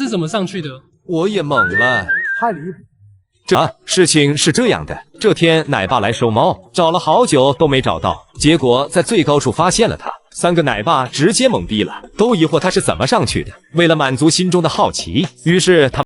是怎么上去的？我也懵了，太离谱。事情是这样的，这天奶爸来收猫，找了好久都没找到，结果在最高处发现了他。3个奶爸直接懵逼了，都疑惑他是怎么上去的。为了满足心中的好奇，于是他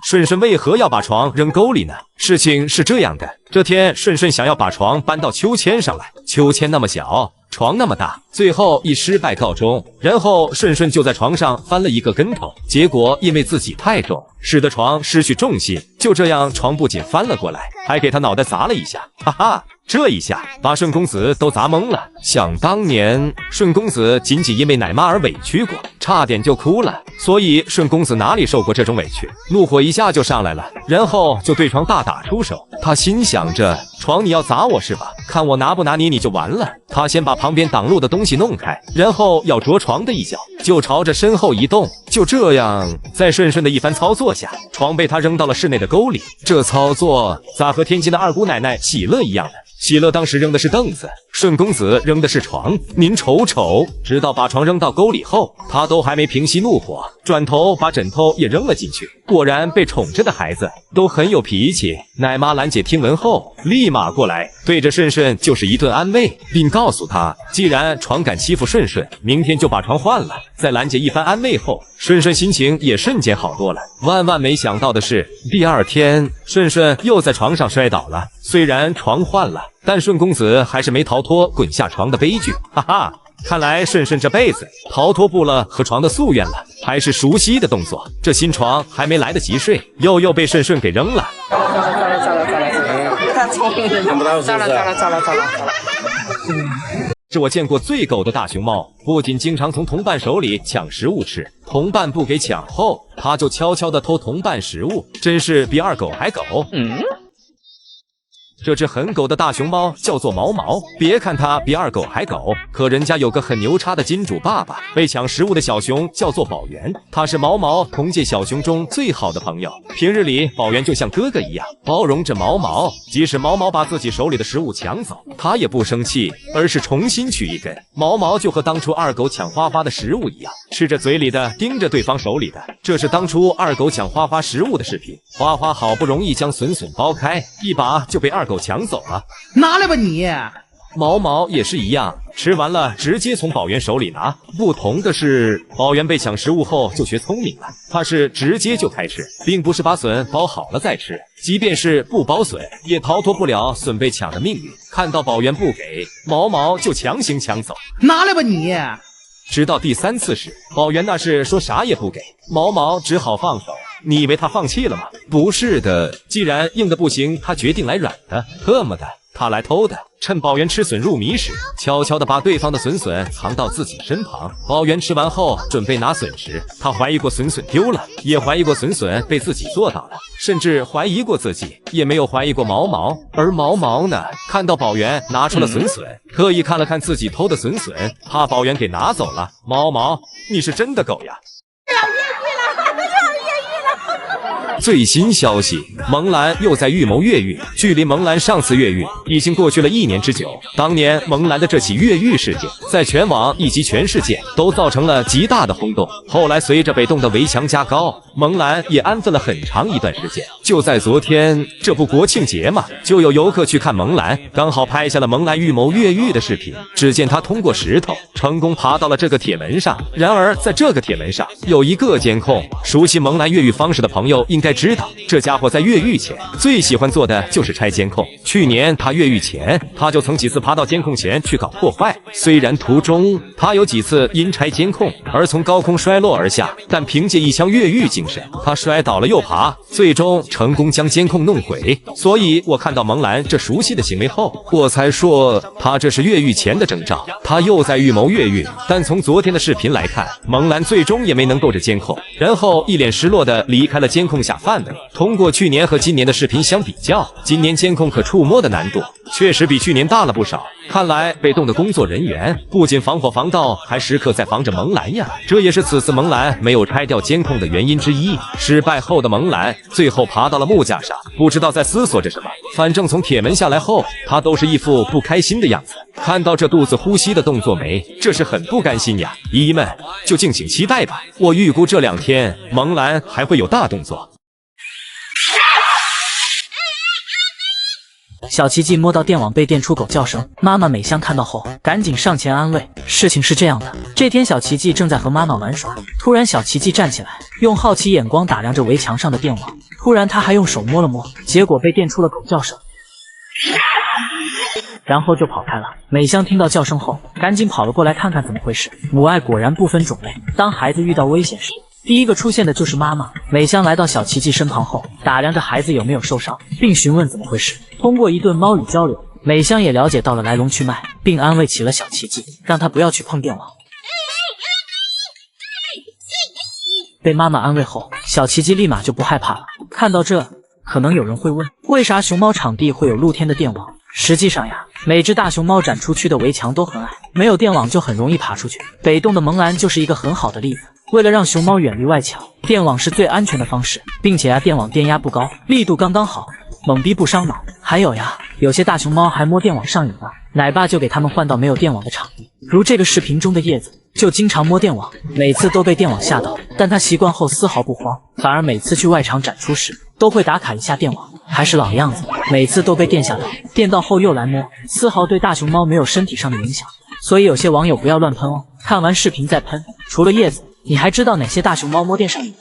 顺顺为何要把床扔沟里呢？事情是这样的，这天顺顺想要把床搬到秋千上来，秋千那么小，床那么大，最后以失败告终。然后顺顺就在床上翻了一个跟头，结果因为自己太重，使得床失去重心，就这样床不仅翻了过来，还给他脑袋砸了一下，哈哈。这一下把顺公子都砸懵了。想当年，顺公子仅仅因为奶妈而委屈过，差点就哭了。所以顺公子哪里受过这种委屈，怒火一下就上来了，然后就对床大打出手。他心想着，床你要砸我是吧？看我拿不拿你就完了。他先把旁边挡路的东西弄开，然后要啄床的一脚，就朝着身后移动。就这样，在顺顺的一番操作下，床被他扔到了室内的沟里。这操作咋和天津的二姑奶奶喜乐一样呢？喜乐当时扔的是凳子，顺公子扔的是床。您瞅瞅，直到把床扔到沟里后，他都还没平息怒火，转头把枕头也扔了进去。果然被宠着的孩子都很有脾气。奶妈兰姐听闻后，立马过来对着顺顺就是一顿安慰，并告诉他，既然床敢欺负顺顺，明天就把床换了。在兰姐一番安慰后，顺顺心情也瞬间好多了。万万没想到的是，第二天顺顺又在床上摔倒了。虽然床换了，但顺公子还是没逃脱滚下床的悲剧。哈哈，看来顺顺这辈子逃脱不了和床的夙愿了，还是熟悉的动作。这新床还没来得及睡，又被顺顺给扔了。糟了！是我见过最狗的大熊猫，不仅经常从同伴手里抢食物吃，同伴不给抢后，它就悄悄地偷同伴食物，真是比二狗还狗。这只很狗的大熊猫叫做毛毛，别看它比二狗还狗，可人家有个很牛叉的金主爸爸。被抢食物的小熊叫做宝源，他是毛毛同届小熊中最好的朋友。平日里，宝源就像哥哥一样包容着毛毛，即使毛毛把自己手里的食物抢走，他也不生气，而是重新取一根。毛毛就和当初二狗抢花花的食物一样，吃着嘴里的，盯着对方手里的。这是当初二狗抢花花食物的视频。花花好不容易将笋笋剥开，一把就被二狗抢走了。拿来吧你！毛毛也是一样，吃完了直接从宝源手里拿。不同的是，宝源被抢食物后就学聪明了，他是直接就开吃，并不是把笋剥好了再吃。即便是不剥笋，也逃脱不了笋被抢的命运。看到宝源不给，毛毛就强行抢走。拿来吧你！直到第3次时，宝源那是说啥也不给，毛毛只好放手。你以为他放弃了吗？不是的，既然硬的不行，他决定来软的。特么的，他来偷的。趁宝源吃笋入迷时，悄悄地把对方的笋藏到自己身旁。宝源吃完后准备拿笋时，他怀疑过笋丢了，也怀疑过笋被自己做到了，甚至怀疑过自己，也没有怀疑过毛毛。而毛毛呢，看到宝源拿出了笋，特意看了看自己偷的笋，怕宝源给拿走了。毛毛，你是真的狗呀！最新消息，萌兰又在预谋越狱。距离萌兰上次越狱已经过去了1年之久。当年萌兰的这起越狱事件，在全网以及全世界都造成了极大的轰动。后来随着北洞的围墙加高，萌兰也安分了很长一段时间。就在昨天，这不国庆节嘛，就有游客去看萌兰，刚好拍下了萌兰预谋越狱的视频。只见他通过石头成功爬到了这个铁门上。然而在这个铁门上有一个监控，熟悉萌兰越狱方式的朋友应该知道，这家伙在越狱前最喜欢做的就是拆监控。去年他越狱前，他就曾几次爬到监控前去搞破坏。虽然途中他有几次因拆监控而从高空摔落而下，但凭借一腔越狱精神，他摔倒了又爬，最终成功将监控弄毁。所以我看到萌兰这熟悉的行为后，我才说他这是越狱前的征兆，他又在预谋越狱。但从昨天的视频来看，萌兰最终也没能够着监控，然后一脸失落的离开了监控下范围。通过去年和今年的视频相比较，今年监控可触摸的难度确实比去年大了不少。看来北洞的工作人员不仅防火防盗，还时刻在防着萌兰呀。这也是此次萌兰没有拆掉监控的原因之一。之一。失败后的蒙兰最后爬到了木架上，不知道在思索着什么。反正从铁门下来后，他都是一副不开心的样子。看到这肚子呼吸的动作没？这是很不甘心呀！姨姨们就敬请期待吧，我预估这2天蒙兰还会有大动作。小奇迹摸到电网被电出狗叫声，妈妈美香看到后赶紧上前安慰。事情是这样的，这天小奇迹正在和妈妈玩耍，突然小奇迹站起来，用好奇眼光打量着围墙上的电网。突然他还用手摸了摸，结果被电出了狗叫声，然后就跑开了。美香听到叫声后，赶紧跑了过来看看怎么回事。母爱果然不分种类，当孩子遇到危险时，第一个出现的就是妈妈。美香来到小奇迹身旁后，打量着孩子有没有受伤，并询问怎么回事。通过一顿猫语交流，美香也了解到了来龙去脉，并安慰起了小奇迹，让他不要去碰电网。被妈妈安慰后，小奇迹立马就不害怕了。看到这，可能有人会问，为啥熊猫场地会有露天的电网？实际上呀，每只大熊猫展出区的围墙都很矮，没有电网就很容易爬出去。北洞的萌兰就是一个很好的例子。为了让熊猫远离外墙，电网是最安全的方式，并且电网电压不高，力度刚刚好，猛逼不伤脑。还有有些大熊猫还摸电网上瘾了，奶爸就给他们换到没有电网的场地。如这个视频中的叶子，就经常摸电网，每次都被电网吓到，但他习惯后丝毫不慌，反而每次去外场展出时都会打卡一下电网，还是老样子，每次都被电下到，电到后又来摸，丝毫对大熊猫没有身体上的影响。所以有些网友不要乱喷哦，看完视频再喷。除了叶子，你还知道哪些大熊猫摸电上瘾？